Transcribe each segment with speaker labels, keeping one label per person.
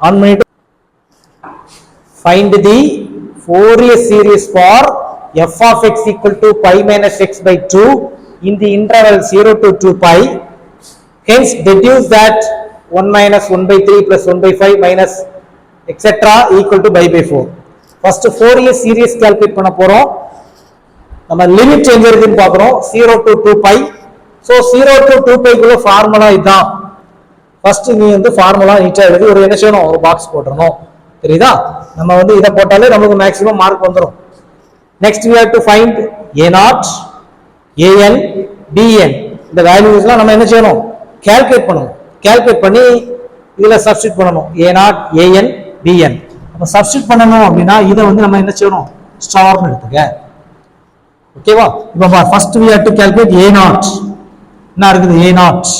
Speaker 1: on பண்ணிட்டு find the Fourier series for f of x equal to pi minus x by 2 in the interval 0 to 2 pi. Hence deduce that 1 minus 1 by 3 plus 1 by 5 minus etc. equal to pi by 4. First Fourier series calculate பண்ண போறோம். நம்ம limit எங்க இருக்குன்னு பார்க்கறோம் 0 to 2 pi. So 0 to 2 pi குள்ள formula இதான். First நீ வந்து ஃபார்முலா நீட்டா எழுதி ஒரு என்ன செய்யணும், ஒரு பாக்ஸ் போடணும். தெரியுதா? நம்ம வந்து இத போட்டாலே நமக்கு மேக்ஸिमम மார்க் வந்துரும். Next we have to find a0, an, bn. இந்த வேல்யூஸ்லாம் நம்ம என்ன செய்யணும், கால்குலேட் பண்ணணும். கால்குலேட் பண்ணி இதுல சப்ஸ்டிட்யூட் பண்ணணும். a0, an, bn. அப்ப சப்ஸ்டிட்யூட் பண்ணனும் அப்படினா இத வந்து நம்ம என்ன செய்யணும், ஸ்டார்னு எடுத்துக்க. ஓகேவா? இப்போ first we have to calculate a0. என்ன இருக்குது a0?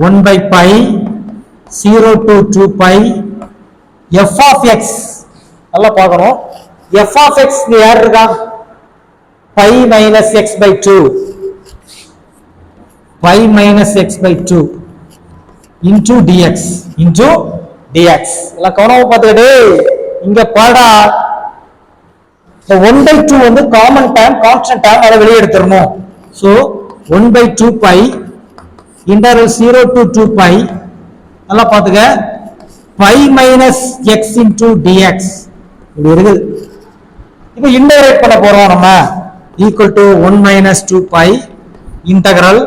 Speaker 1: 1 by pi 0 to 2 pi f of x. நல்லா பார்க்கணும். f of x க்கு யார் இருக்கா? pi minus x by 2. pi minus x by 2 into dx. into dx. எல்லாம் கவனமா பார்த்துக்கிட்டு இங்க பாடா 1 by 2 வந்து காமன் டேர்ம், கான்ஸ்டன்ட் டேர்ம், அதை வெளியே எடுத்துறணும். So 1 by 2 pi interval 0 to 2 pi. நல்லா பாத்துக்க, pi minus x into dx இப்படி இருக்கு. இப்போ இன்டகிரேட் பண்ண போறோம் நம்ம. equal to 1 minus 2 pi integral.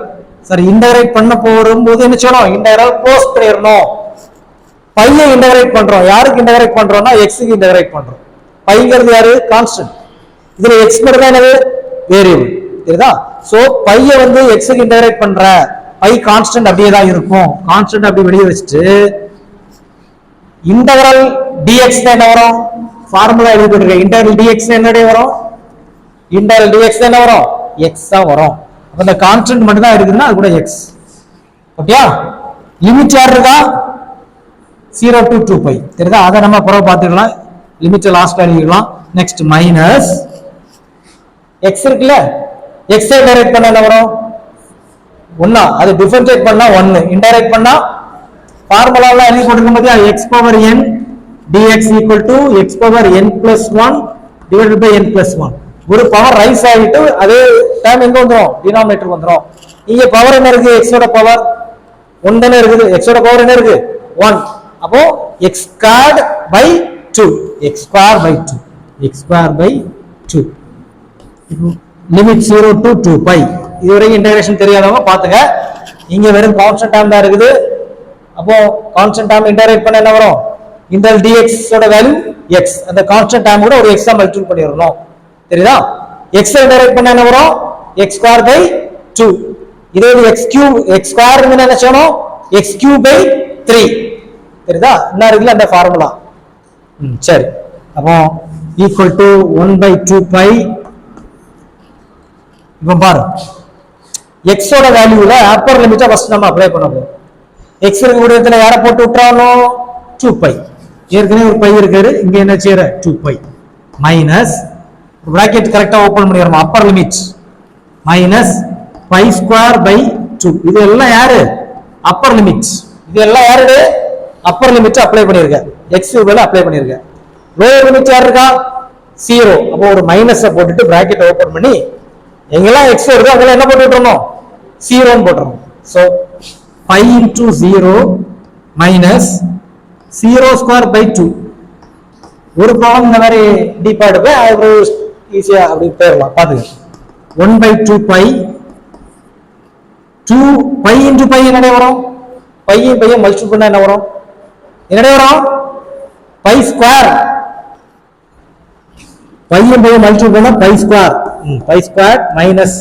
Speaker 1: சரி, இன்டகிரேட் பண்ண போடும்போது என்ன செய்யணும், இன்டகிரல் க்ளோஸ் பண்ணிரணும். பையை இன்டகிரேட் பண்றோம். யாருக்கு இன்டகிரேட் பண்றோம்னா x க்கு இன்டகிரேட் பண்றோம். பைங்கிறது யாரு? கான்ஸ்டன்ட். இதுல x மட்டும் தான் என்னது? வேரியபிள். தெரியுதா? சோ பையை வந்து x க்கு இன்டகிரேட் பண்ற, பை கான்ஸ்டன்ட் அப்படியே தான் இருக்கும். கான்ஸ்டன்ட் அப்படியே வெளியே வச்சிட்டு இன்டகிரல் dx என்ன வரும்? ஃபார்முலா எழுதி போட்டுருக்கேன். இன்டகிரல் dx என்னடே வரும்? இன்டகிரல் dx என்ன வரும்? x தான் வரும். அப்ப இந்த கான்ஸ்டன்ட் மட்டும் தான் இருக்குன்னா அது கூட x. ஓகேயா? லிமிட் யார் இருக்கா? 0 to 2 pi. தெரியுதா? அத நம்ம புறவு பார்த்துக்கலாம். லிமிட் லாஸ்ட் எழுதிக்கலாம். நெக்ஸ்ட் மைனஸ் x இருக்குல, x ஐ டைரக்ட் பண்ணா என்ன வரும்? 1. அது டிஃபரன்ஷியேட் பண்ணா 1, இன்டைரக்ட் பண்ணா ஃபார்முலா எல்லாம் எழுதி போட்டுருக்கும் பாத்தியா? x power n dx equal to x power n plus 1 divided by n plus 1. ஒரு பவர் ரைஸ் ஆகிட்டு அதே டேர்ம் எங்க வந்துரும்? டினாமினேட்டர் வந்துரும். இங்க பவர் என்ன இருக்கு? x ஓட பவர் 1 தானே இருக்குது. x ஓட பவர் என்ன இருக்கு? 1. அப்போ x squared by 2. x squared by 2. x squared by 2. Limit 0 to 2 pi. இதுவரைக்கும் இன்டகிரேஷன் தெரியாதவங்க பாத்துங்க. இங்க வெறும் கான்ஸ்டன்ட் டேர்ம் தான் இருக்குது. அப்போ கான்ஸ்டன்ட் டேர்ம் இன்டகிரேட் பண்ண என்ன வரும்? இன்டகிரல் dx ஓட வேல்யூ x. அந்த கான்ஸ்டன்ட் டேர்ம் கூட ஒரு x ஆ மல்டிப்ளை பண்ணிரணும். தெரியுதா? x ஐ இன்டகிரேட் பண்ண என்ன வரும்? x square by 2. இதே x cube, x square ன்னு என்ன சொல்லணும்? x cube by 3. தெரியுதா? என்ன இருக்குல அந்த ஃபார்முலா. சரி. அப்போ equal to 1 by 2 pi. இப்போ பாரு, x ஓட வேல்யூல அப்பர் லிமிட்டை ஃபர்ஸ்ட் நம்ம அப்ளை பண்ண போறோம். x இருக்கக்கூடிய இடத்துல யாரை போட்டு விட்டுறானோ? 2 pi. ஏற்கனவே ஒரு பை இருக்குது, இங்க என்ன செய்யற? 2 pi மைனஸ் பிராக்கெட் கரெக்டா ஓபன் பண்ணிரணும். Upper limit minus pi square by 2. இது எல்லாம் யாரு? Upper limit. இது எல்லாம் யாரு? அப்பர் லிமிட் அப்ளை பண்ணிருக்க. x வேல அப்ளை பண்ணிருக்க. லோயர் லிமிட் யார் இருக்கா? 0. அப்போ ஒரு மைனஸ போட்டுட்டு பிராக்கெட் ஓபன் பண்ணி எங்கெல்லாம் x வருதோ அங்கெல்லாம் என்ன போட்டு விட்டுறணும்? 0 ன்னு போட்டுறணும். So pi into 0 minus 0 square by 2. ஒரு ப்ராப்ளம் இந்த மாதிரி டீப்பா எடுப்பேன், அது ஈஸியா அப்படி போயிடலாம். பாத்துங்க. 1 by 2 pi 2 pi into pi என்னடே வரும்? pi மல்டிப்ளை பண்ணா என்ன வரும்? என்னடே வரும்? pi square. pi மல்டிப்ளை பண்ணா pi square. pi square minus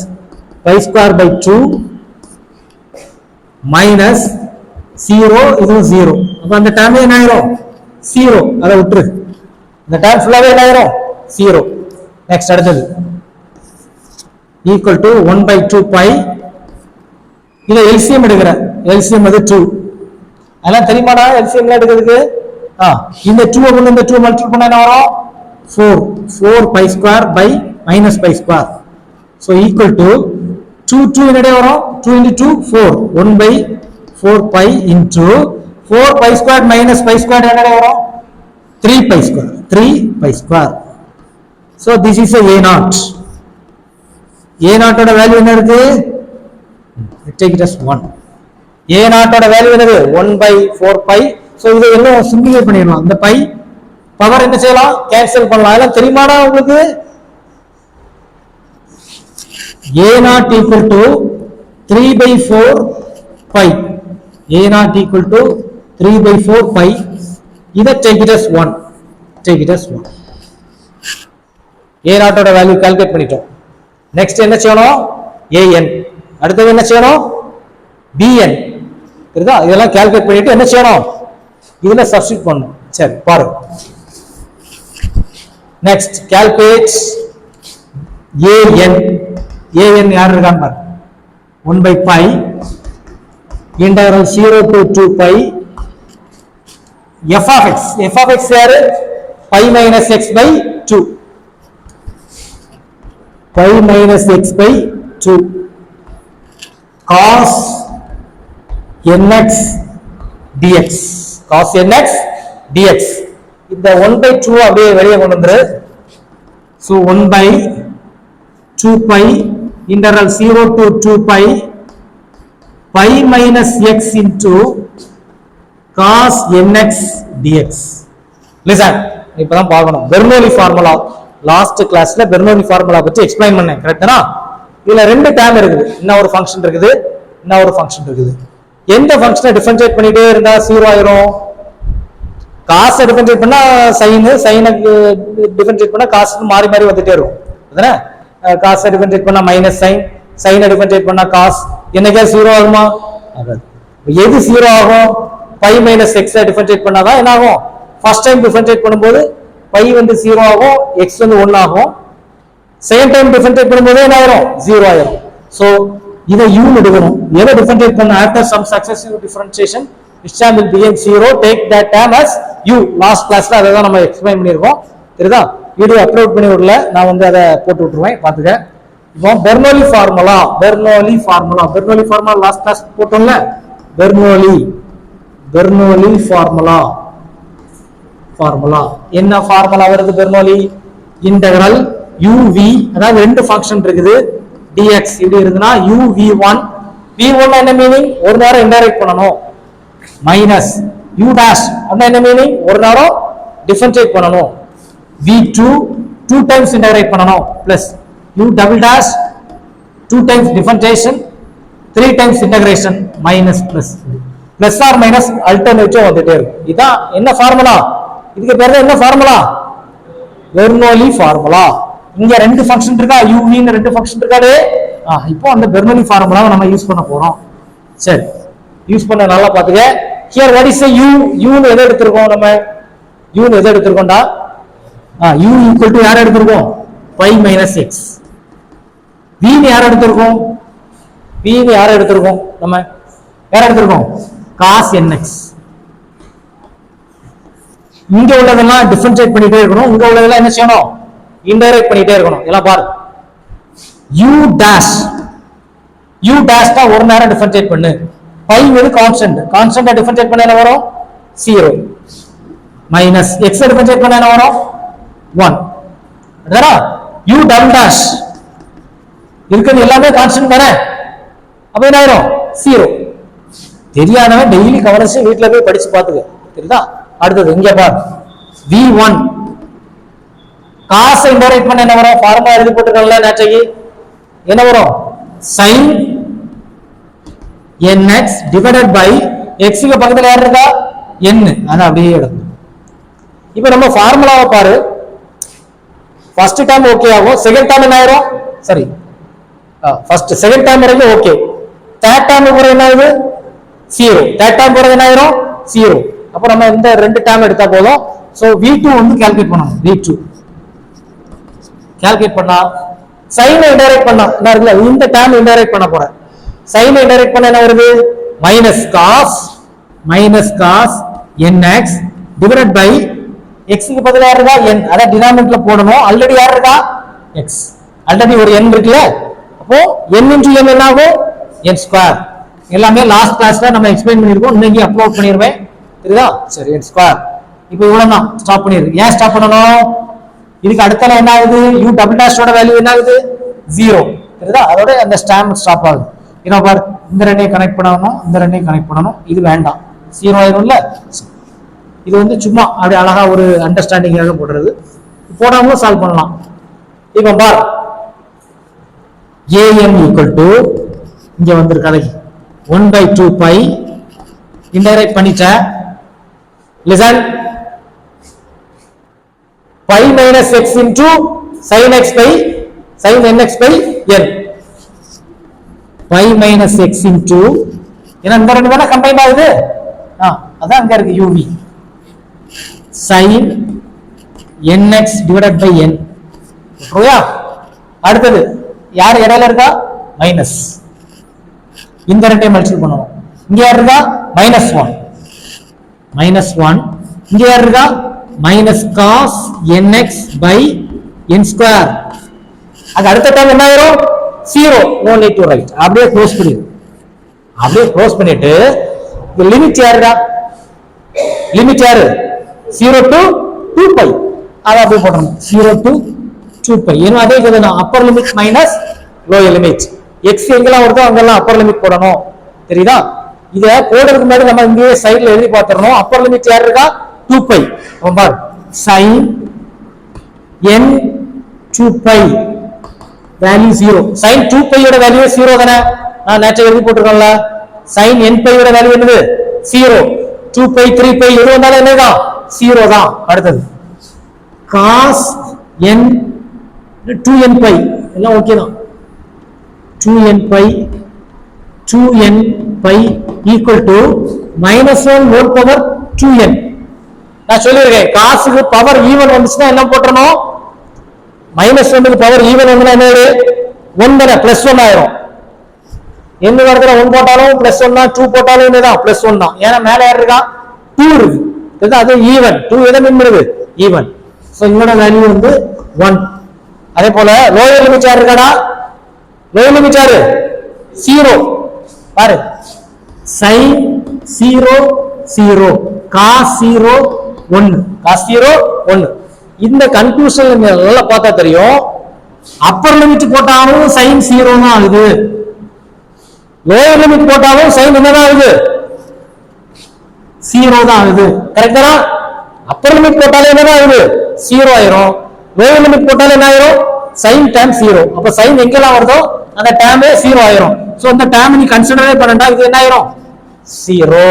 Speaker 1: pi square by 2 minus 0. இது 0. அப்ப அந்த டேர்ம் என்ன ஆயிரும்? 0. அத விட்டுரு. இந்த டேர்ம் ஃபுல்லாவே என்ன ஆயிரும்? 0. நெக்ஸ்ட் அடுத்தது equal to 1 by 2 pi. இத LCM எடுக்கற. LCM அது 2. அதெல்லாம் தெரியுமாடா LCM ல எடுக்கிறதுக்கு? இந்த 2 கொண்டு இந்த 2 மல்டிப்ளை பண்ணா என்ன வரும்? 4. 4 pi square by minus pi square. So equal to 2 என்னடே வரும்? 2 into 2 4. 1 by 4 pi into 4 pi square minus pi square என்னடா வரும் 3 pi square 3 pi square. So this is a a0. a0 ஓட வேல்யூ என்ன இருக்கு? take it as 1. a0 ஓட value என்னது 1 by 4 pi. So இதை என்ன சிம்பிளிஃபை பண்ணிடலாம். இந்த பை பவர் என்ன செய்யலாம்? கேன்சல் பண்ணலாம். அதெல்லாம் தெரியுமாடா உங்களுக்கு? a0 equal to 3 by 4 pi. a0 equal to 3 by 4 pi. இதை take it as 1. take it as 1. a0 ஓட வேல்யூ கால்குலேட் பண்ணிட்டோம். நெக்ஸ்ட் என்ன செய்யணும்? an. அடுத்து என்ன செய்யணும்? bn. புரியுதா? இதெல்லாம் கால்குலேட் பண்ணிட்டு என்ன செய்யணும்? இதுல சப்ஸ்டிட்யூட் பண்ணணும். சரி பாருங்க. Next calculate an. an யார் இருக்காங்க பாருங்க. 1 by pi integral 0 to 2 pi f of x. f of x யாரு? pi minus x by 2. pi minus x by 2 cos nx dx. cos nx dx. இந்த 1 by 2 அப்படியே வெளியே கொண்டு வந்துரு. so 1 by 2 pi integral 0 to 2 pi pi minus x into cos nx dx. listen இப்பதான் பார்க்கணும். Bernoulli formula last கிளாஸ்ல Bernoulli formula பத்தி explain பண்ணேன். கரெக்ட்டா? இதுல ரெண்டு டேர்ம் இருக்குது. இன்னும் ஒரு ஃபங்க்ஷன் இருக்குது, இன்னும் ஒரு ஃபங்க்ஷன் இருக்குது. எந்த ஃபங்க்ஷனை டிஃபரன்ஷியேட் பண்ணிட்டே இருந்தா 0 ஆயிரும்? காசை டிஃபரன்ஷியேட் பண்ணா சைன், சைனுக்கு டிஃபரன்ஷியேட் பண்ணா காசுக்கு மாறி மாறி வந்துட்டே இருக்கும். அதானே? காசை டிஃபரன்ஷியேட் பண்ணா மைனஸ் சைன், சைனை டிஃபரன்ஷியேட் பண்ணா காஸ். என்னைக்கா 0 ஆகுமா? ஆகாது. எது 0 ஆகும்? பை மைனஸ் எக்ஸை டிஃபரன்ஷியேட் பண்ணாதான் என்ன ஆகும்? ஃபர்ஸ்ட் டைம் டிஃபரன்ஷியேட் பண்ணும்போது பை வந்து 0 ஆகும், எக்ஸ் வந்து 1 ஆகும். செகண்ட் டைம் டிஃபரன்ஷியேட் பண்ணும்போது என்ன ஆயிரும்? 0 ஆயிரும். சோ இதை u எடுக்கணும். எதை டிஃபரன்ஷியேட் பண்ண? after some successive differentiation which term will become 0, take that term as u. Last கிளாஸ்ல அதை தான் நம்ம எக்ஸ்பிளைன் பண்ணியிருக்கோம். தெரியுதா? வீடியோ அப்லோட் பண்ணி விடல, நான் வந்து அதை போட்டு விட்டுருவேன், பாத்துக்க. இப்போ Bernoulli formula, Bernoulli formula, Bernoulli formula last class போட்டோம்ல. பெர்னோலி ஃபார்முலா, ஃபார்முலா என்ன ஃபார்முலா வருது? பெர்னோலி இன்டெகிரல் uv, அதாவது ரெண்டு ஃபங்க்ஷன் இருக்குது, dx இப்படி இருக்குன்னா uv1. v1 என்ன மீனிங்? ஒரு நேரம் இன்டைரக்ட் பண்ணனும். மைனஸ் u dash என்ன மீனிங்? ஒரு நேரம் டிஃபரன்ஷியேட் பண்ணனும். v2 2 டைம்ஸ் இன்டகிரேட் பண்ணனும். Plus u double dash 2 times differentiation 3 times integration minus plus. Plus or minus alternative வந்துட்டே இருக்கும். இதான் என்ன ஃபார்முலா? இதுக்கு பேர் என்ன ஃபார்முலா? Bernoulli formula. இங்க ரெண்டு ஃபங்க்ஷன் இருக்கா, uv ன்னு ரெண்டு ஃபங்க்ஷன் இருக்காடே. இப்போ அந்த பெர்னோலி ஃபார்முலாவை நம்ம யூஸ் பண்ண போறோம். சரி, யூஸ் பண்ண நல்லா பாத்துக்க. Here what is u? u ன்னு எதை எடுத்துறோம் நம்ம? u ன்னு எதை எடுத்துறோம்டா? u equal to யாரை எடுத்துறோம்? pi minus x. v ன்னு யாரை எடுத்துறோம்? v ன்னு யாரை எடுத்துறோம்? நம்ம யாரை எடுத்துறோம்? cos nx. இங்க உள்ளதெல்லாம் டிஃபரன்ஷியேட் பண்ணிட்டே இருக்கணும், இங்க உள்ளதெல்லாம் என்ன செய்யணும்? இன்டைரக்ட் பண்ணிட்டே இருக்கணும். எல்லாம் பாரு. u dash தான் ஒரு நேரம் டிஃபரன்ஷியேட் பண்ணு. pi வந்து கான்ஸ்டன்ட், கான்ஸ்டன்ட்டா டிஃபரன்ஷியேட் பண்ண என்ன வரும்? 0. மைனஸ் x டிஃபரன்ஷியேட் பண்ண என்ன வரும்? 1. அதரா u double dash இருக்குது எல்லாமே கான்ஸ்டன்ட் தானே. அப்ப என்ன ஆயிரும்? 0. தெரியாதவன் டெய்லி கவனிச்சு வீட்ல போய் படிச்சு பாத்துக்க. தெரியுதா? அடுத்தது இங்க பாரு. v1 காசை இன்டைரக்ட் பண்ண என்ன வரும்? ஃபார்முலா எழுதி போட்டுக்கல நேற்றைக்கு. என்ன வரும்? sin nx divided by x க்கு பக்கத்துல யார் இருக்கா? n. அத அப்படியே எடுங்க. இப்போ நம்ம ஃபார்முலாவை பாரு. ஃபர்ஸ்ட் டைம் ஓகே ஆகும், செகண்ட் டைம் என்ன ஆயிரும்? சரி, ஃபர்ஸ்ட் செகண்ட் டைம் வரைக்கும் ஓகே. தேர்ட் டைம் போறது என்ன ஆகுது? 0. தேர்ட் டைம் போறது என்ன ஆயிரும்? 0. அப்ப நம்ம இந்த ரெண்டு டைம் எடுத்தா போதும். சோ v2 வந்து கால்குலேட் பண்ணணும். v2 கால்குலேட் பண்ணா sin இன்டைரக்ட் பண்ணா என்ன இருக்குல? இந்த டைம் இன்டைரக்ட் பண்ண போறேன். sin இன்டைரக்ட் பண்ண என்ன வருது? Minus cos nx divided by x க்கு பதிலா இருக்கா n. அத டினாமினேட்டர்ல போடணும். ஆல்ரெடி யார் இருக்கா? x. ஆல்ரெடி ஒரு n இருக்குல. அப்போ n into n என்ன ஆகும்? n square. எல்லாமே லாஸ்ட் கிளாஸ்ல நம்ம எக்ஸ்பிளைன் பண்ணிருக்கோம். இன்னைக்கு அப்லோட் பண்ணிடுவேன். தெரியுதா? சரி n ஸ்கொயர். இப்போ இவ்வளவு தான் ஸ்டாப் பண்ணிரு. ஏன் ஸ்டாப் பண்ணணும்? இதுக்கு அடுத்தால என்ன ஆகுது? u டபுள் டாஷோட வேல்யூ என்ன ஆகுது? 0. தெரியுதா? அதோட அந்த ஸ்டாம்ப் ஸ்டாப் ஆகுது. ஏன்னா பாரு, இந்த ரெண்டையும் கனெக்ட் பண்ணணும், இந்த ரெண்டையும் கனெக்ட் பண்ணணும். இது வேண்டாம், 0 ஆயிரும்ல. இது வந்து சும்மா அப்படியே அழகா ஒரு அண்டர்ஸ்டாண்டிங்காக போடுறது. போடாமலும் சால்வ் பண்ணலாம். இப்போ பார் an ஈக்குவல் டு இங்க வந்திருக்காது 1/2 பை இன்டைரக்ட் பண்ணிட்ட. Listen, pi minus x into sin x by sin nx by n. pi minus x into ஏன்னா இந்த ரெண்டு தானே கம்பைன் ஆகுது. அதான் அங்க இருக்கு uv sin nx divided by n. ஓகேயா? அடுத்தது யார் இடையில இருக்கா? மைனஸ். இந்த ரெண்டையும் மல்டிபிள் பண்ணணும். இங்க யார் இருக்கா? -1 -1. இங்க யார் இருக்கா? minus cos nx by n square. அது அடுத்த டைம் என்ன ஆயிரும்? 0. no need to write. அப்படியே க்ளோஸ் பண்ணிடு. அப்படியே க்ளோஸ் பண்ணிட்டு இந்த லிமிட் யாருடா? லிமிட் யாரு? 0 to 2 pi. அத அப்படியே போடணும். 0 to 2 pi. ஏன்னா அதே இதுதான் Appar limit minus lower limit. x எங்கெல்லாம் வருதோ அங்கெல்லாம் அப்பர் லிமிட் போடணும். தெரியுதா? இத போடுறதுக்கு முன்னாடி நம்ம இங்கே சைடுல எழுதி பார்த்துறணும். அப்பர் லிமிட் யார் இருக்கா? 2 pi. பார் sin n 2 pi value 0. sin 2 pi ஓட வேல்யூ 0 தானே? நான் நேற்று எழுதி போட்டுருக்கோம்ல. sin n pi ஓட வேல்யூ என்னது? 0. 2 pi 3 pi எது வந்தாலும் என்னதான்? 0 தான். அடுத்தது cos n 2n pi எல்லாம் ஓகே தான். 2n pi equal to -1 whole power 2n. நான் சொல்லியிருக்கேன், காசுக்கு பவர் ஈவன் வந்துச்சுன்னா என்ன போட்டணும்? -1க்கு பவர் ஈவன் வந்து என்னது? 1 தானே, +1 ஆயிரும். எந்த இடத்துல 1 போட்டாலும் +1 தான், 2 போட்டாலும் என்னதான்? +1 தான். ஏன்னா மேல யார் இருக்கா? 2 இருக்கு. அது ஈவன். 2 எதை மீன் பண்ணுது? ஈவன். சோ இதோட வேல்யூ வந்து 1. அதே போல லோயர் லிமிட் யார் இருக்காடா? லோயர் லிமிட் யாரு? 0. பாரு, sin 0 0 cos 0 1 cos 0 1. இந்த கன்க்ளூஷன் நல்லா பார்த்தா தெரியும். அப்பர் லிமிட் போட்டாலும் sin 0 தான் ஆகுது. லோயர் லிமிட் போட்டாலும் sin என்னதான் ஆகுது? 0 தான் ஆகுது. கரெக்ட்டா? அப்பர் லிமிட் போட்டாலும் என்னதான் ஆகுது? 0 ஆயிரும். லோயர் லிமிட் போட்டாலும் என்ன ஆயிரும்? sin tan 0. அப்ப sin எங்கெல்லாம் வருதோ அந்த டேர்மே 0 ஆயிரும். சோ அந்த டேர்ம் நீ கன்சிடரே பண்ணண்டா, இது என்ன ஆயிரும்? 0.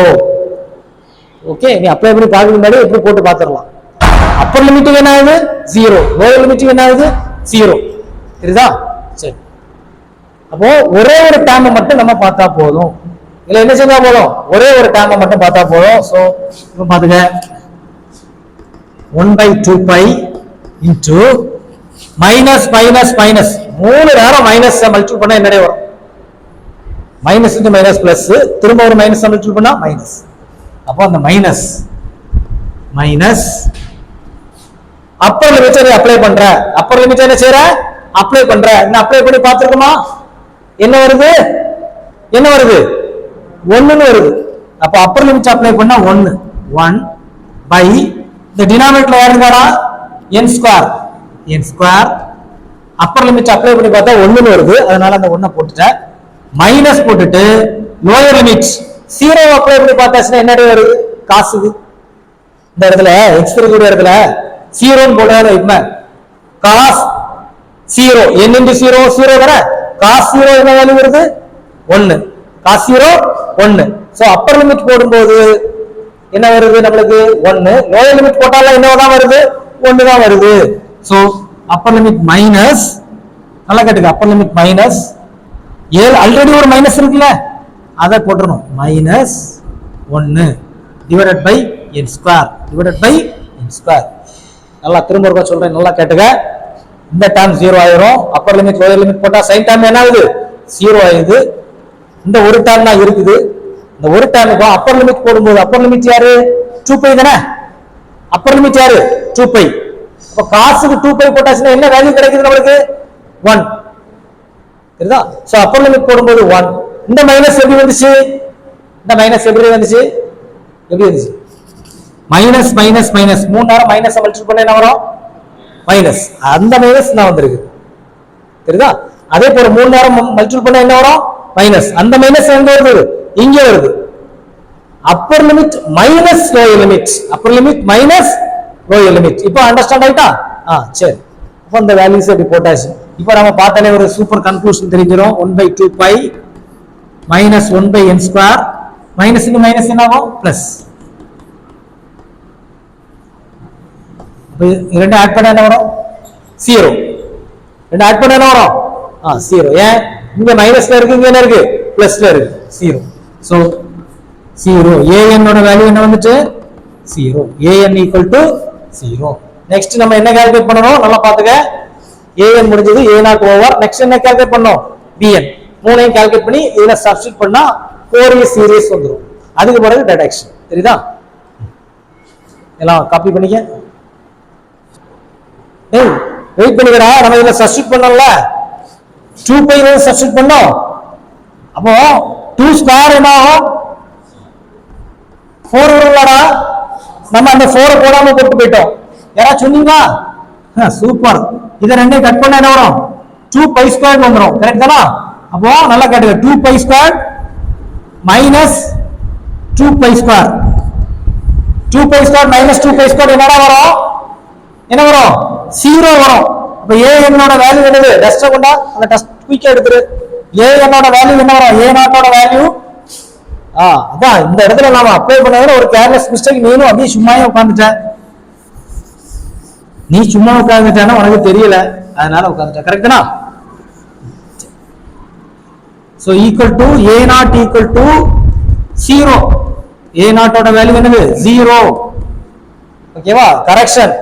Speaker 1: ஓகே, நீ அப்ளை பண்ணி பார்க்க முன்னாடி எப்படி போட்டு பார்த்துடலாம். அப்பர் லிமிட்டுக்கு என்ன ஆகுது? 0. லோயர் லிமிட்டுக்கு என்ன ஆகுது? 0. தெரியுதா? சரி, அப்போ ஒரே ஒரு டேர்மை மட்டும் நம்ம பார்த்தா போதும். இல்ல என்ன செஞ்சா போதும்? ஒரே ஒரு டேர்மை மட்டும் பார்த்தா போதும். சோ இப்போ பாத்துக்க, 1/2 pi into minus minus minus 3 நேரம் மைனஸ் மல்டிபிள் பண்ணா என்னடே வரும்? மைனஸ் இன்டு மைனஸ் பிளஸ், திரும்ப ஒரு மைனஸ் மல்டிபிள் பண்ணா மைனஸ். அப்போ அந்த minus minus upper limit apply பண்ற. அப்பர் லிமிட் என்ன செய்யற? அப்ளை பண்ற. என்ன அப்ளை பண்ணி பார்த்திருக்குமா? என்ன வருது? என்ன வருது? 1 வருது. அப்ப அப்பர் லிமிட் அப்ளை பண்ணா 1 1 பை இந்த டினாமினேட்டர்ல யாருங்கடா? n square. n square Appar limit apply பண்ணி பார்த்தா 1 வருது. அதனால அந்த 1 போட்டுட்டேன். மைனஸ் போட்டுட்டு லோயர் லிமிட் 0 அப்ளை பண்ணி பார்த்தாச்சுன்னா என்ன வருது? காசுக்கு இந்த இடத்துல x இருக்கக்கூடிய இடத்துல 0 ன்னு போடாத. இப்ப cos 0 n into 0 0 தானே? cos 0 என்ன வேல்யூ வருது? 1. cos 0 1. சோ அப்பர் லிமிட் போடும்போது என்ன வருது நம்மளுக்கு? 1. லோயர் லிமிட் போட்டாலும் என்னதான் வருது? 1 தான் வருது. சோ அப்பர் லிமிட் மைனஸ், நல்லா கேட்டுக்க, அப்பர் லிமிட் மைனஸ் ஆல்ரெடி ஒரு மைனஸ் இருக்குல்ல, அதை போட்டுறணும். Minus 1 divided by n square divided by n square. நல்லா திரும்ப ஒரு சொல்றேன், நல்லா கேட்டுக்க. இந்த டேர்ம் 0 ஆயிரும். அப்பர் லிமிட் லோயர் லிமிட் போட்டா சைன் டேர்ம் என்ன ஆகுது? 0 ஆகுது. இந்த ஒரு டேர்ம் தான் இருக்குது. இந்த ஒரு டேர்முக்கு அப்பர் லிமிட் போடும்போது அப்பர் லிமிட் யாரு? 2 பை தானே? அப்பர் லிமிட் யாரு? 2 பை. அப்ப காசுக்கு 2 பை போட்டாச்சுன்னா என்ன வேல்யூ கிடைக்குது நம்மளுக்கு? 1. சரிதா? சோ அப்பர் லிமிட் போடும்போது 1. இந்த மைனஸ் எப்படி வந்துச்சு? இந்த மைனஸ் எப்படி வந்துச்சு? எப்படி வந்துச்சு? மைனஸ் மைனஸ் மைனஸ் 3 நேரம் மைனஸ் மல்டிபிள் பண்ண என்ன வரும் மைனஸ், அந்த மைனஸ் தான் வந்திருக்கு தெரியுதா. அதே போல 3 நேரம் மல்டிபிள் பண்ண என்ன வரும் மைனஸ், அந்த மைனஸ் எங்க வருது இங்கே வருது. Appar limit minus lower limit, Appar limit minus lower limit. இப்போ அண்டர்ஸ்டாண்ட் ஆயிட்டா? சரி, இப்போ இந்த வேல்யூஸ் அப்படி போட்டாச்சு. இப்போ நம்ம பார்த்தாலே ஒரு சூப்பர் கன்க்ளூஷன் தெரிஞ்சிடும். 1/2 pi minus 1/n square, minus minus என்ன ஆகும் பிளஸ். இரண்டு ஆட் பண்ண என்ன வரும் 0, ரெண்டு ஆட் பண்ண என்ன வரும் 0. ஏன் இங்க மைனஸ்ல இருக்கு, இங்க என்ன இருக்கு பிளஸ்ல இருக்கு 0. சோ 0 an ஓட வேல்யூ என்ன வந்துச்சு 0, an ஈக்குவல் டு 0. நெக்ஸ்ட் நம்ம என்ன கால்குலேட் பண்ணனும் நல்லா பாத்துக்க. an முடிஞ்சது a0 ஓவர். நெக்ஸ்ட் என்ன கால்குலேட் பண்ணனும் bn. மூணையும் கால்குலேட் பண்ணி இதுல சப்ஸ்டிட்யூட் பண்ணா ஃபோரியர் சீரிஸ் வந்துரும். அதுக்கு பிறகு டிடக்ஷன். தெரியுதா? எல்லாம் காப்பி பண்ணிக்க. ஏய் வெயிட் பண்ணிக்கடா, நம்ம இதுல சப்ஸ்டிட்யூட் பண்ணோம்ல 2 பை ல சப்ஸ்டிட்யூட் பண்ணோம். அப்போ 2 ஸ்கொயர் என்ன ஆகும் 4 வரும்லடா. நம்ம அந்த 4 போடாம போட்டு போயிட்டோம். யாரா சொன்னீங்களா? சூப்பர். இத ரெண்டே கட் பண்ணா என்ன வரும் 2 பை ஸ்கொயர் வந்துரும். கரெக்ட் தானா? அப்போ நல்லா கேட்டுங்க. 2 pi square minus 2 pi square, 2 pi square minus 2 pi square என்னடா வரும் என்ன வரும் 0 வரும். அப்ப an ஓட வேல்யூ என்னது டஸ்ட் கொண்டா அந்த டஸ்ட் குயிக்கா எடுத்துரு. an ஓட வேல்யூ என்ன வரும் a0 ஓட வேல்யூ அதான் இந்த இடத்துல நாம அப்ளை பண்ணதுல ஒரு கேர்லெஸ் மிஸ்டேக். நீனும் அப்படியே சும்மாவே உட்கார்ந்துட்ட. நீ சும்மா உட்கார்ந்துட்டேன்னா உனக்கு தெரியல, அதனால உட்கார்ந்துட்ட. கரெக்ட்டா? So equal to a0 equal to 0. a0 ஓட வேல்யூ என்னது 0. ஓகேவா? கரெக்ஷன்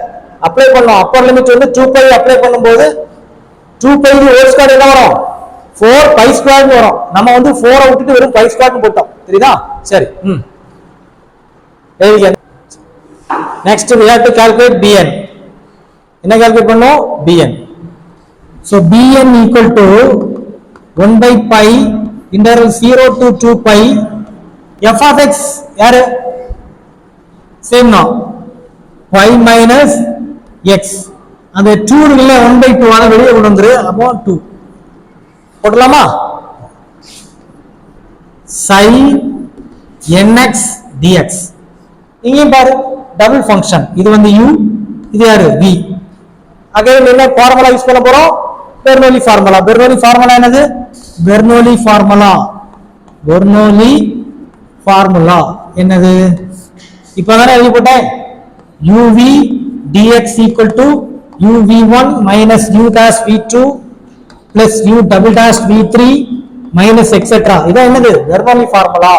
Speaker 1: அப்ளை பண்ணோம். அப்பர் லிமிட் வந்து 2 பை அப்ளை பண்ணும்போது 2 பை ஹோல் ஸ்கொயர் என்ன வரும் 4 பை ஸ்கொயர் வரும். நம்ம வந்து 4 விட்டுட்டு வெறும் பை ஸ்கொயர் போட்டோம். தெரியுதா? சரி. Next we have to calculate bn. என்ன கால்குலேட் பண்ணோம் bn. so bn equal to 1 by pi integral 0 to 2 pi f of x யாரு same no y minus x. அந்த 2 இல்ல 1/2 ஆல வெளியே கொண்டு வந்துரு. அப்போ 2 போடலாமா? sin nx dx. இங்க பாரு டபுள் ஃபங்க்ஷன். இது வந்து u, இது யாரு v. அகைன் என்ன ஃபார்முலா யூஸ் பண்ண போறோம் பெர்னோலி ஃபார்முலா. பெர்னோலி ஃபார்முலா என்னது பெர்னோலி ஃபார்முலா. பெர்னோலி ஃபார்முலா என்னது இப்பதானே எழுதி போட்டேன். uv dx equal to uv1 minus u dash v2 plus u double dash v3 minus etc. இதான் என்னது பெர்னோலி ஃபார்முலா.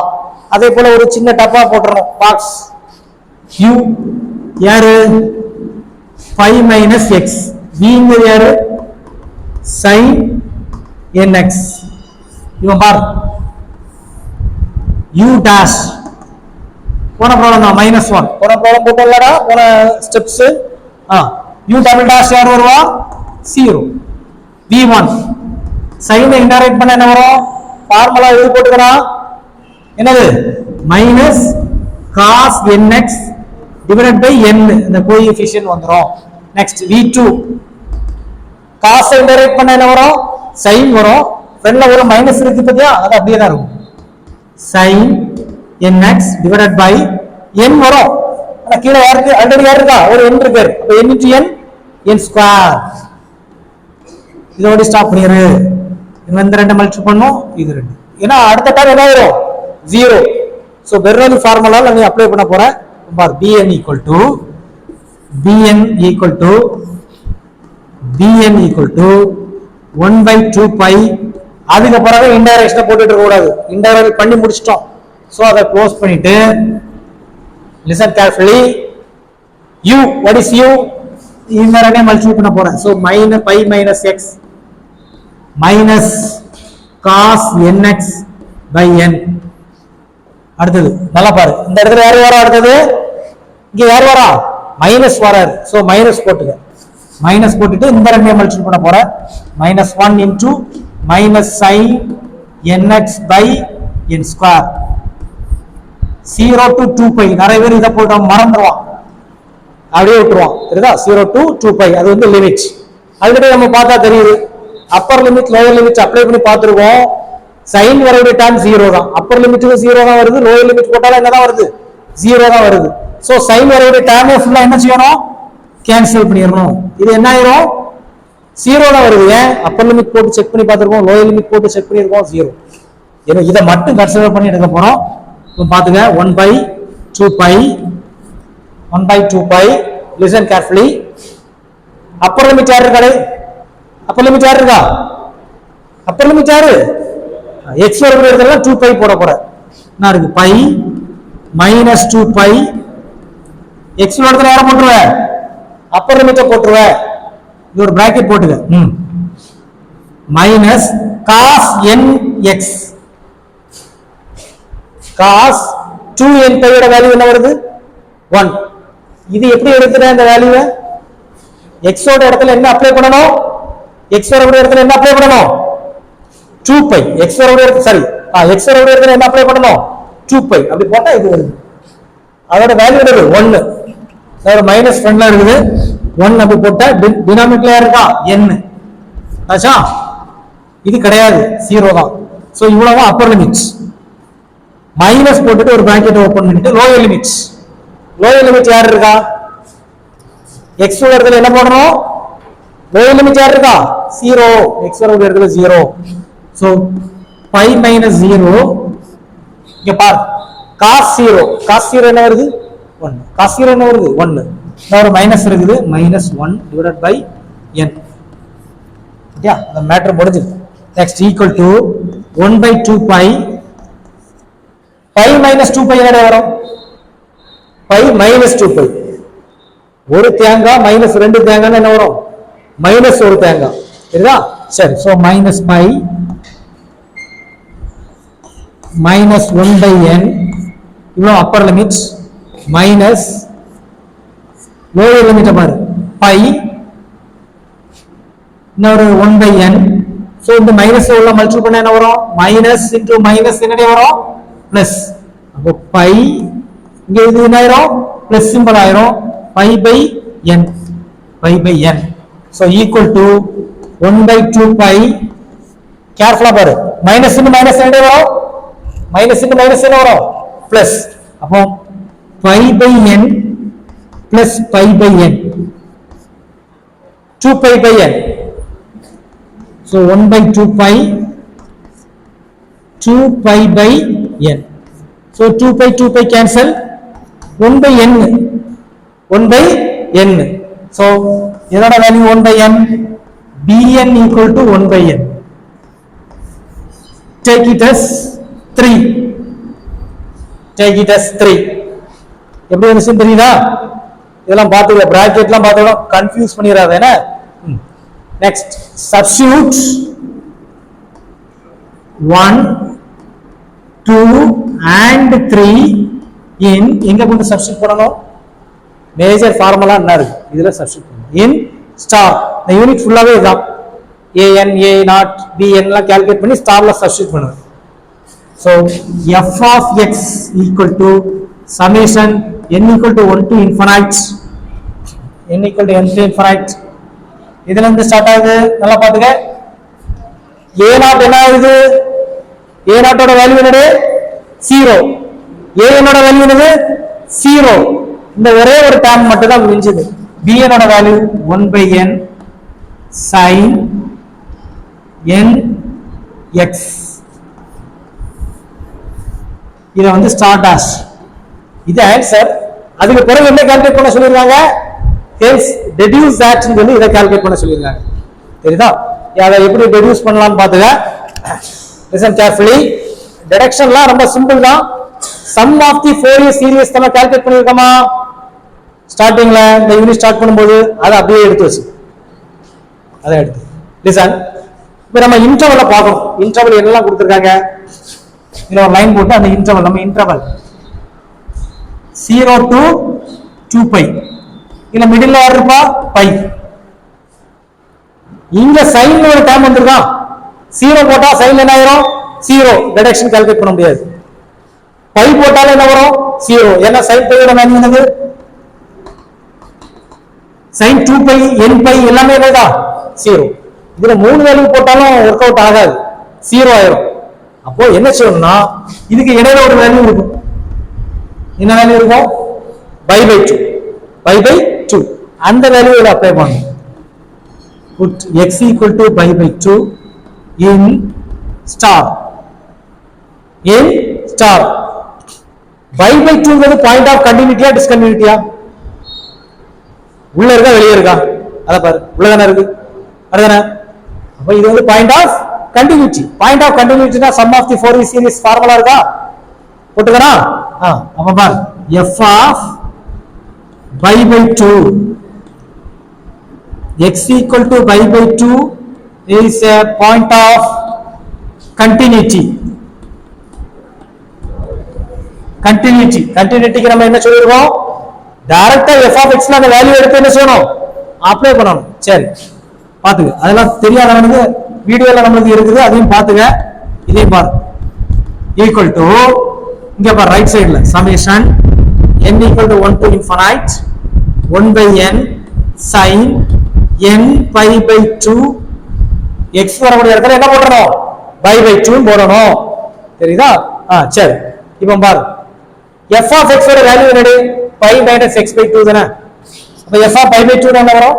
Speaker 1: அதே போல ஒரு சின்ன டப்பா போட்டுறோம் பாக்ஸ். u யாரு 5 minus x, v ங்கிறது யாரு sin nx. இவன் பார் u dash போன ப்ராப்ளம் தான் -1 போன ப்ராப்ளம் போட்டோம்லடா போன ஸ்டெப்ஸ். u double dash யார் வருவா 0. v1 sin இன்டகிரேட் பண்ண என்ன வரும் ஃபார்முலா இது போட்டுக்கறா என்னது minus cos nx divided by n. இந்த கோஎஃபிஷியன்ட் வந்துரும். நெக்ஸ்ட் v2 cos இன்டகிரேட் பண்ண என்ன வரும் sin வரும். ஃப்ரண்ட்ல ஒரு மைனஸ் இருக்கு பாத்தியா, அது அப்படியே தான் இருக்கும். sin nx divided by n வரும். ஆனா கீழ யாருக்கு ஆல்ரெடி யார் இருக்கா ஒரு n இருக்கு. அப்ப n into n n square. இதோட ஸ்டாப் பண்ணிரு. இந்த ரெண்டு மல்டிபிள் பண்ணோம் இது ரெண்டு. ஏன்னா அடுத்த டைம் என்ன வரும் 0. சோ பெர்னோலி ஃபார்முலால நீ அப்ளை பண்ண போற. பார் bn equal to bn equal to 1/2 pi. அதுக்கு பிறகு இன்டைரக்ஷனை போட்டுட்டு இருக்க கூடாது. இன்டைரக்ட் பண்ணி முடிச்சிட்டோம். சோ அதை க்ளோஸ் பண்ணிட்டு listen carefully. u what is u இந்த ரெண்டே மல்டிபிள் பண்ண போறேன். So pi minus x minus cos nx by n. அடுத்தது நல்லா பாரு. இந்த இடத்துல யார் வரா அடுத்தது இங்க யார் வரா மைனஸ் வராரு. சோ மைனஸ் போட்டுக்க. மைனஸ் போட்டுட்டு இந்த ரெண்டே மல்டிபிள் பண்ண போறேன். -1 into minus sin nx by n square. 0 to 2π. நிறைய பேர் இதை போட்டு மறந்துடுவான், அப்படியே விட்டுருவான். தெரியுதா? 0 to 2π அது வந்து லிமிட். ஆல்ரெடி நம்ம பார்த்தா தெரியுது, upper limit lower limit apply பண்ணி பார்த்துருக்கோம். சைன் வரக்கூடிய டைம் 0 தான், அப்பர் லிமிட்டுக்கு 0 தான் வருது, லோயர் லிமிட் போட்டாலும் என்னதான் வருது? 0 தான் வருது. ஸோ சைன் வரக்கூடிய டைம் ஃபுல்லா என்ன செய்யணும்? கேன்சல் பண்ணிடணும். இது என்ன ஆயிரும்? 0 தான் வருது. ஏன்? அப்பர் லிமிட் போட்டு செக் பண்ணி பார்த்துருக்கோம், லோயர் லிமிட் போட்டு செக் பண்ணியிருக்கோம், 0. ஏன்னா இதை மட்டும் கன்சிடர் பண்ணி எடுக்க போறோம். இப்போ பாத்துங்க, 1/2π. Listen carefully. அப்பர் லிமிட் யாரு இருக்காரு? அப்பர் லிமிட் யாரு இருக்கா? அப்பர் லிமிட் யாரு? எக்ஸ் வரக்கூடிய இடத்துல 2π போட போற. என்ன இருக்கு? π - 2π. எக்ஸ் இடத்துல யாரை போட்டுருவ? அப்பர் லிமிட்டை போட்டுருவ. இது ஒரு பிராக்கெட் போட்டுக்க. Minus cos nx. Cos 2nπ ஓட வேல்யூ என்ன வருது? 1. இது எப்படி எடுத்துற இந்த வேல்யூவை? x ஓட இடத்துல என்ன அப்ளை பண்ணணும்? x வரக்கூடிய இடத்துல என்ன அப்ளை பண்ணணும்? 2π. x வரக்கூடிய இடத்துல சாரி x வரக்கூடிய இடத்துல என்ன அப்ளை பண்ணணும்? 2π. அப்படி போட்டா இது வருது. அதோட வேல்யூ என்னது? 1. அதோட மைனஸ் ஃப்ரண்ட்ல இருக்குது 1. அப்படி போட்டா டினாமினேட்டர்ல இருக்கா? n. ஆச்சா? இது கிடையாது, 0 தான். சோ இவ்வளவு அப்பர் லிமிட். மைனஸ் போட்டுட்டு ஒரு பிராக்கெட் ஓபன் பண்ணிட்டு லோயர் லிமிட். லோயர் லிமிட் யார் இருக்கா? எக்ஸ் ஓட இடத்துல என்ன போடணும்? லோயர் லிமிட் யார் இருக்கா? 0. எக்ஸ் ஓட இடத்துல 0. சோ π - 0. இங்க பாரு, cos 0. cos 0 என்ன வருது? 1. cos 0 என்ன வருது? 1. ஒரு மைனஸ் இருக்குது, -1 divided by n. ஓகே, அந்த மேட்டர் முடிஞ்சது. Next equal to 1/2π. π - 2π என்ன வரும்? π - 2π. ஒரு தேங்காய் மைனஸ் 2 தேங்காய் என்ன வரும்? மைனஸ் ஒரு தேங்காய். சரிதா? சரி. So -π -1/n. இவ்வளவு upper limit. Minus lower limit பாரு, π இன்னொரு 1/n. சோ இந்த மைனஸ் உள்ள மல்டிபிள் பண்ணா என்ன வரும்? மைனஸ் இன்டு மைனஸ் என்னடே வரும்? பிளஸ். அப்போ π இங்க இது என்ன ஆயிரும்? பிளஸ் சிம்பிள் ஆயிரும். π/n. π/n. So equal to 1/2π. கேர்ஃபுல்லா பாரு, மைனஸ் இன்டு மைனஸ் என்னடே வரும்? மைனஸ் இன்டு மைனஸ் என்ன வரும்? பிளஸ். அப்போ π/n plus π/n. 2π/n. So 1/2π. 2π/n. So 2π cancel. 1/n. 1/n. So இதோட value 1/n. bn equal to 1/n. Take it as 3. Take it as 3. எப்படி வந்து தெரியுதா? இதெல்லாம் பார்த்துக்க, பிராக்கெட்லாம் பார்த்துக்கலாம், கன்ஃபியூஸ் பண்ணிடாத. என்ன நெக்ஸ்ட்? சப்ஸ்டிட்யூட் 1 2 and 3 இன் எங்க கொண்டு சப்ஸ்டிட்யூட் பண்ணணும்? மேஜர் ஃபார்முலா என்ன இருக்கு இதுல சப்ஸ்டிட்யூட் பண்ணணும். இன் ஸ்டார். இந்த யூனிட் ஃபுல்லாவே இதுதான். an a0 bn எல்லாம் கால்குலேட் பண்ணி ஸ்டார்ல சப்ஸ்டிட்யூட் பண்ணுங்க. So f of x equal to summation n equal to 1 to infinite. n equal to n to infinite. இதுல இருந்து ஸ்டார்ட் ஆகுது. நல்லா பாத்துங்க. a0 என்ன ஆகுது? a0 ஓட வேல்யூ என்னது? 0. an ஓட வேல்யூ என்னது? 0. இந்த ஒரே ஒரு டேர்ம் மட்டும் தான் முடிஞ்சது. bn ஓட value 1/n sin n x. இது வந்து ஸ்டார் டாஷ். இது ஆன்சர். அதுக்கு பிறகு என்ன கால்குலேட் பண்ண சொல்லிருக்காங்க? ஹென்ஸ் டெடியூஸ் தட் ன்னு சொல்லி இத கால்குலேட் பண்ண சொல்லிருக்காங்க. தெரியுதா? அதை எப்படி டெடியூஸ் பண்ணலாம் பாத்துங்க. Listen carefully. டிடக்ஷன்லாம் ரொம்ப சிம்பிள் தான். Sum of the Fourier series நம்ம கால்குலேட் பண்ணிருக்கோமா? ஸ்டார்டிங்ல இந்த யூனிட் ஸ்டார்ட் பண்ணும்போது அதை அப்படியே எடுத்து வச்சு அதை எடுத்து லிசன். இப்போ நம்ம இன்டர்வல்ல பார்க்கணும். இன்டர்வல் என்னெல்லாம் கொடுத்துருக்காங்க? இன்னொரு லைன் போட்டு அந்த இன்டர்வல் நம்ம இன்டர்வல் 0 to 2π. இல்ல மிடில்ல யார் இருப்பா? π. இங்க சைன்ல ஒரு டேர்ம் வந்திருக்கா? 0 போட்டா சைன் என்ன ஆயிரும்? 0. டிடக்ஷன் கால்குலேட் பண்ண முடியாது. பை போட்டாலும் என்ன வரும் 0. ஏன்னா sin பையோட வேல்யூ என்னது sin 2 பை n பை எல்லாமே என்னதா 0. இதுல 3 வேல்யூ போட்டாலும் வொர்க் அவுட் ஆகாது 0 ஆயிரும். அப்போ என்ன சொல்லணும்னா இதுக்கு இடையில ஒரு வேல்யூ இருக்கும். என்ன வேல்யூ இருக்கும் பை பை 2 அந்த வேல்யூ இத அப்ளை பண்ணணும். put x equal to pi by 2 in star pi by 2 ங்கிறது பாயிண்ட் ஆஃப் கண்டினியூட்டியா டிஸ்கண்டினியூட்டியா உள்ள இருக்கா வெளிய இருக்கா அத பாரு உள்ள தான இருக்கு அதுதானே. அப்ப இது வந்து பாயிண்ட் ஆஃப் கண்டினியூட்டினா sum of the Fourier series formula இருக்கா போட்டுக்கறா. அப்ப பாரு f of pi by 2 x equal to pi by 2 is a point of continuity க்கு நம்ம என்ன சொல்லிருக்கோம் டைரக்டா f of x ல அந்த வேல்யூ எடுத்து என்ன செய்யணும் அப்ளை பண்ணணும். சரி பாத்துங்க அதெல்லாம் தெரியாதவனுக்கு வீடியோல நமக்கு இருக்குது அதையும் பாத்துங்க. இதையும் பாரு equal to இங்க பாரு ரைட் சைடுல summation n equal to 1 to infinite 1 by n sin n pi by 2 x வரக்கூடிய இடத்துல என்ன போடணும் pi by 2 போடணும். தெரியுதா? சரி இப்போ பாரு f of x ஓட வேல்யூ என்னது pi minus x by 2 தானே. அப்ப f of pi by 2 என்ன வரும்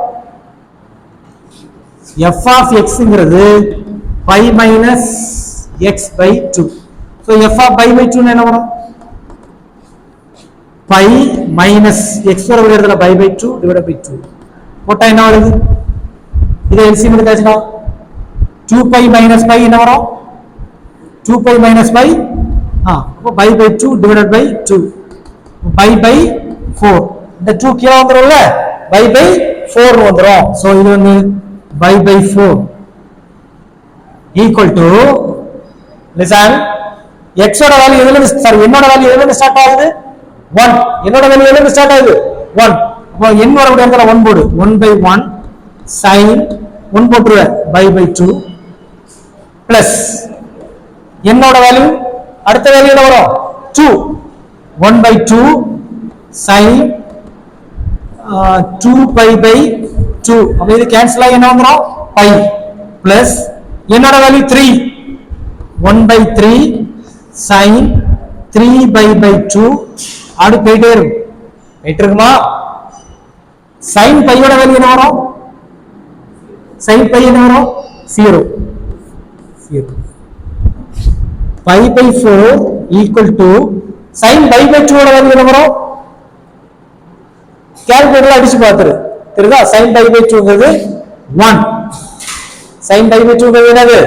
Speaker 1: f of x ங்கிறது pi minus x by 2. so f of pi by 2 என்ன வரும் pi minus x வரக்கூடிய இடத்துல pi by 2 divided by 2 போட்டா என்ன வருது இத LCM எடுத்தாச்சுனா 2 pi minus pi என்ன வரும் 2 pi minus pi அப்ப pi by 2 divided by 2 pi by 4 இந்த 2 கீழ வந்துரும்ல pi by 4 வந்துரும். சோ இது வந்து pi by 4 equal to listen x ஓட வேல்யூ எதுல சாரி n ஓட வேல்யூ எதுல ஸ்டார்ட் ஆகுது 1 என்னோட வேல்யூ எதுல ஸ்டார்ட் ஆகுது 1. அப்ப n வரக்கூடிய இடத்துல 1 போடு 1 by 1 sin 1 போட்டுருவே pi by 2 plus n ஓட வேல்யூ அடுத்த வேல்யூ என்ன வரும் 2 1 by 2 sin 2 pi by 2. அப்ப இது கேன்சல் ஆகி என்ன வந்துரும் pi plus n ஓட value 3 1 by 3 sin 3 pi by 2 ஆடு போயிட்டே இருக்குமா sin pi ஓட வேல்யூ என்ன வரும் sin pi என்ன வரும் 0 pi by 4 equal to sin pi by 2 ஓட வேல்யூ என்ன வரும் கால்குலேட்டர்ல அடிச்சு பாத்துரு தெரியுதா sin pi by 2 ங்கிறது 1 sin pi by 2 ங்கிறது என்னது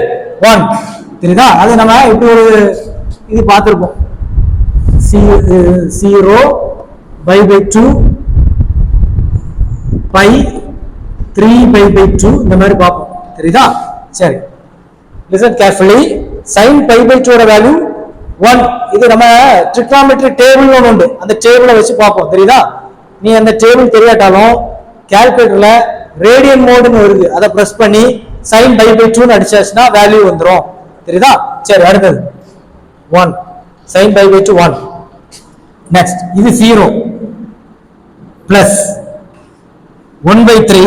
Speaker 1: 1 தெரியுதா. அது நம்ம இப்படி ஒரு இது பார்த்திருப்போம் 0 pi by 2 pi 3 pi by 2 இந்த மாதிரி பார்ப்போம் தெரியுதா. சரி listen carefully sin pi by 2 ஓட வேல்யூ 1. இது நம்ம trigonometry டேபிள் ஒன்னு உண்டு அந்த டேபிளை வச்சு பார்ப்போம் தெரியுதா. நீ அந்த டேபிள் தெரியாட்டாலும் கால்குலேட்டர்ல ரேடியன் மோட்னு வருது அதை பிரஸ் பண்ணி sin pi by 2 னு அடிச்சாச்சுனா வேல்யூ வந்துரும் தெரியுதா. சரி அடுத்து 1 sin pi by 2 1. நெக்ஸ்ட் இது 0 plus 1 by 3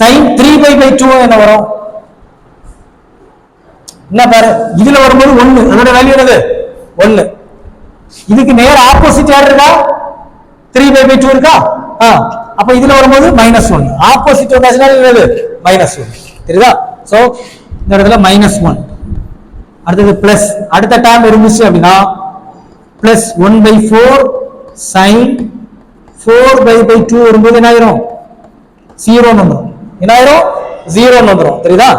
Speaker 1: sin 3 pi by 2 என்ன வரும் என்ன பாரு இதுல வரும்போது 1 அதோட வேல்யூ என்னது 1. இதுக்கு நேர் ஆப்போசிட் யார் இருக்கா 3 pi by 2 இருக்கா அப்ப இதுல வரும்போது -1 ஆப்போசிட் வந்தாச்சுனா என்னது -1 தெரியுதா. சோ இந்த இடத்துல -1 அடுத்து பிளஸ் அடுத்த டேர்ம் இருந்துச்சு அப்படினா plus 1 by 4 sin 4 by 2 வரும்போது என்ன ஆயிரும் 0 வந்துரும் என்ன ஆயிரும் 0 வந்துரும் தெரியுதா.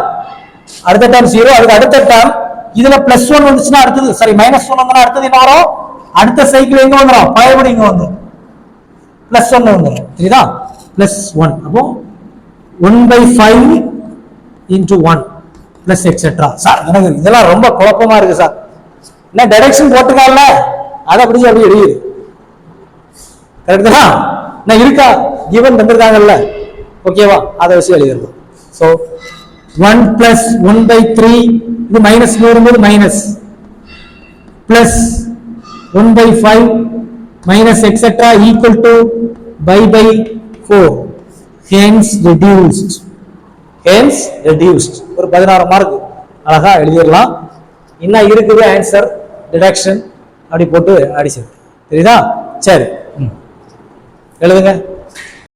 Speaker 1: அடுத்த டேர்ம் 0 அதுக்கு அடுத்த டேர்ம் இதுல +1 வந்துச்சுனா அடுத்து சாரி -1 வந்தா அடுத்து என்ன வரும் அடுத்த சைக்கிள் எங்க வந்துரும் பழையபடி இங்க வந்துரும் +1 வந்துரும் தெரியுதா +1. அப்போ 1 by 5 into 1 plus etc. Sir எனக்கு இதெல்லாம் ரொம்ப குழப்பமா இருக்கு சார் என்ன டைரக்ஷன் போட்டுக்கால அத அப்படியே அப்படியே எழுதிரு கரெக்ட்டா நான் இருக்கா given தந்திருக்காங்கல்ல ஓகேவா அத வச்சு எழுதிரலாம். சோ 1 plus 1 by 3 இது மைனஸ் வரும்போது minus plus 1 by 5 minus etc. equal to by 4. Hence reduced. Hence reduced. ஒரு 16 மார்க் அழகா எழுதிடலாம். இன்னும் இருக்குது ஆன்சர் டிடக்ஷன் அப்படி போட்டு அடிச்சது. தெரியுதா? சரி எழுதுங்க.